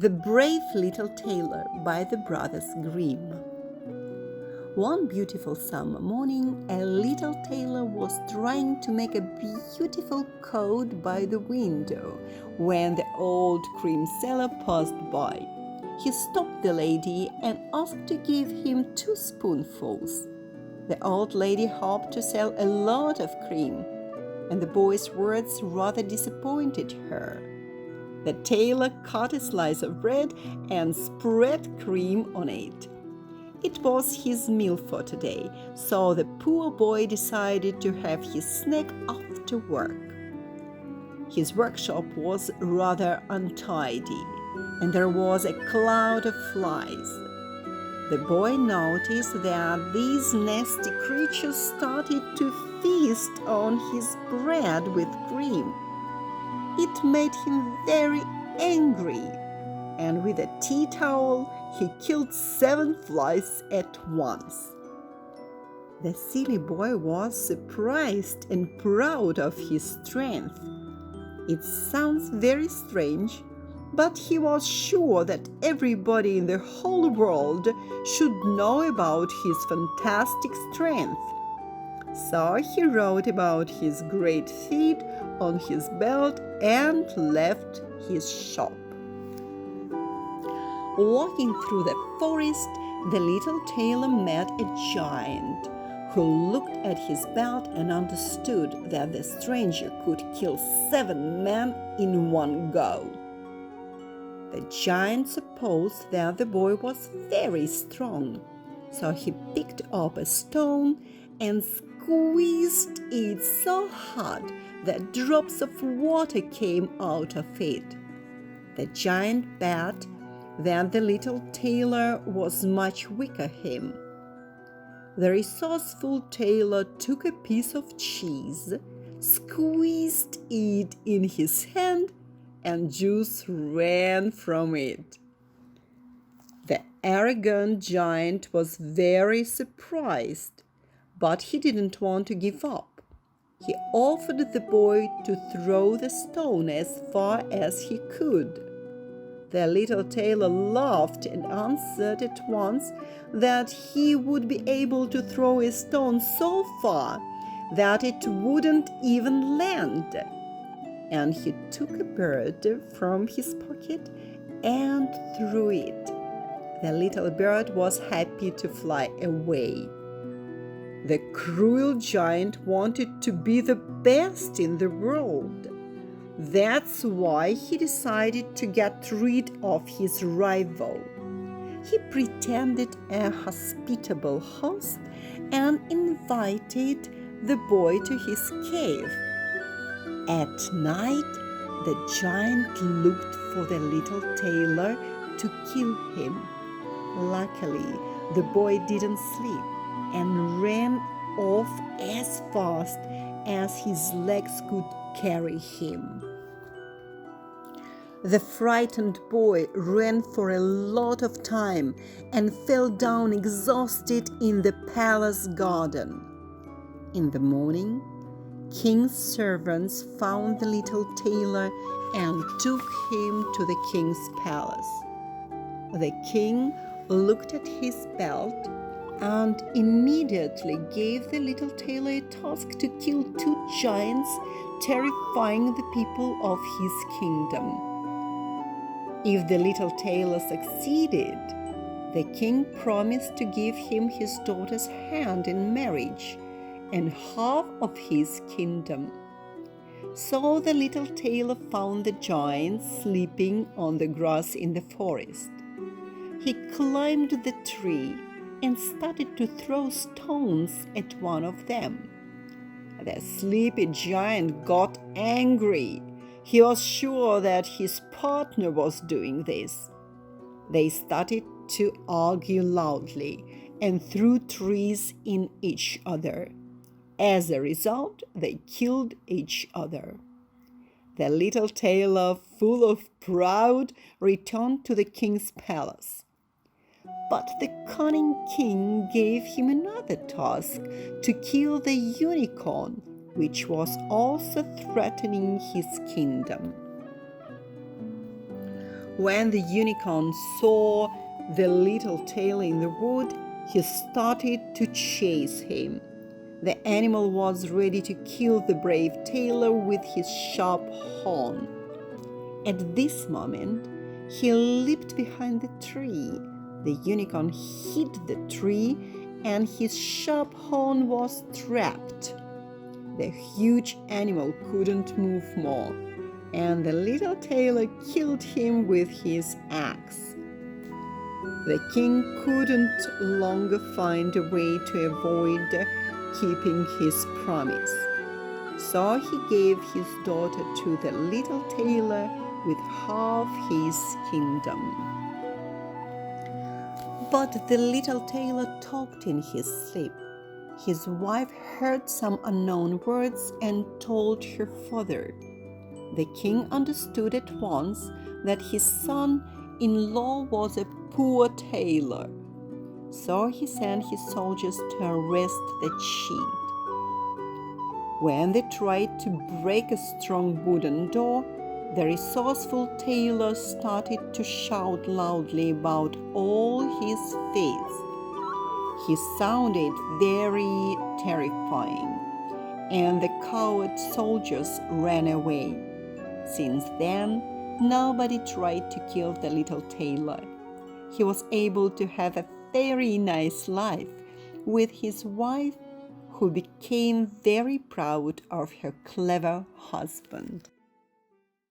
The Brave Little Tailor by the Brothers Grimm. One beautiful summer morning, a little tailor was trying to make a beautiful coat by the window when the old cream seller passed by. He stopped the lady and asked to give him 2 spoonfuls. The old lady hoped to sell a lot of cream, and the boy's words rather disappointed her. The tailor cut a slice of bread and spread cream on it. It was his meal for today, so the poor boy decided to have his snack after work. His workshop was rather untidy, and there was a cloud of flies. The boy noticed that these nasty creatures started to feast on his bread with cream. It made him very angry, and with a tea towel he killed 7 flies at once. The silly boy was surprised and proud of his strength. It sounds very strange, but he was sure that everybody in the whole world should know about his fantastic strength. So he wrote about his great feat on his belt and left his shop. Walking through the forest, the little tailor met a giant who looked at his belt and understood that the stranger could kill 7 men in one go. The giant supposed that the boy was very strong, so he picked up a stone and squeezed it so hard that drops of water came out of it. The giant bet that the little tailor was much weaker him. The resourceful tailor took a piece of cheese, squeezed it in his hand, and juice ran from it. The arrogant giant was very surprised, but he didn't want to give up. He offered the boy to throw the stone as far as he could. The little tailor laughed and answered at once that he would be able to throw a stone so far that it wouldn't even land. And he took a bird from his pocket and threw it. The little bird was happy to fly away. The cruel giant wanted to be the best in the world. That's why he decided to get rid of his rival. He pretended a hospitable host and invited the boy to his cave. At night, the giant looked for the little tailor to kill him. Luckily, the boy didn't sleep and ran off as fast as his legs could carry him. The frightened boy ran for a lot of time and fell down exhausted in the palace garden. In the morning, king's servants found the little tailor and took him to the king's palace. The king looked at his belt and immediately gave the little tailor a task to kill 2 giants, terrifying the people of his kingdom. If the little tailor succeeded, the king promised to give him his daughter's hand in marriage and half of his kingdom. So the little tailor found the giant sleeping on the grass in the forest. He climbed the tree and started to throw stones at one of them. The sleepy giant got angry. He was sure that his partner was doing this. They started to argue loudly and threw trees in each other. As a result, they killed each other. The little tailor, full of pride, returned to the king's palace. But the cunning king gave him another task to kill the unicorn, which was also threatening his kingdom. When the unicorn saw the little tailor in the wood, he started to chase him. The animal was ready to kill the brave tailor with his sharp horn. At this moment, he leaped behind the tree. The unicorn hit the tree, and his sharp horn was trapped. The huge animal couldn't move more, and the little tailor killed him with his axe. The king couldn't longer find a way to avoid keeping his promise. So he gave his daughter to the little tailor with half his kingdom. But the little tailor talked in his sleep. His wife heard some unknown words and told her father. The king understood at once that his son-in-law was a poor tailor. So he sent his soldiers to arrest the cheat. When they tried to break a strong wooden door, the resourceful tailor started to shout loudly about all his feats. He sounded very terrifying, and the coward soldiers ran away. Since then, nobody tried to kill the little tailor. He was able to have a very nice life with his wife, who became very proud of her clever husband.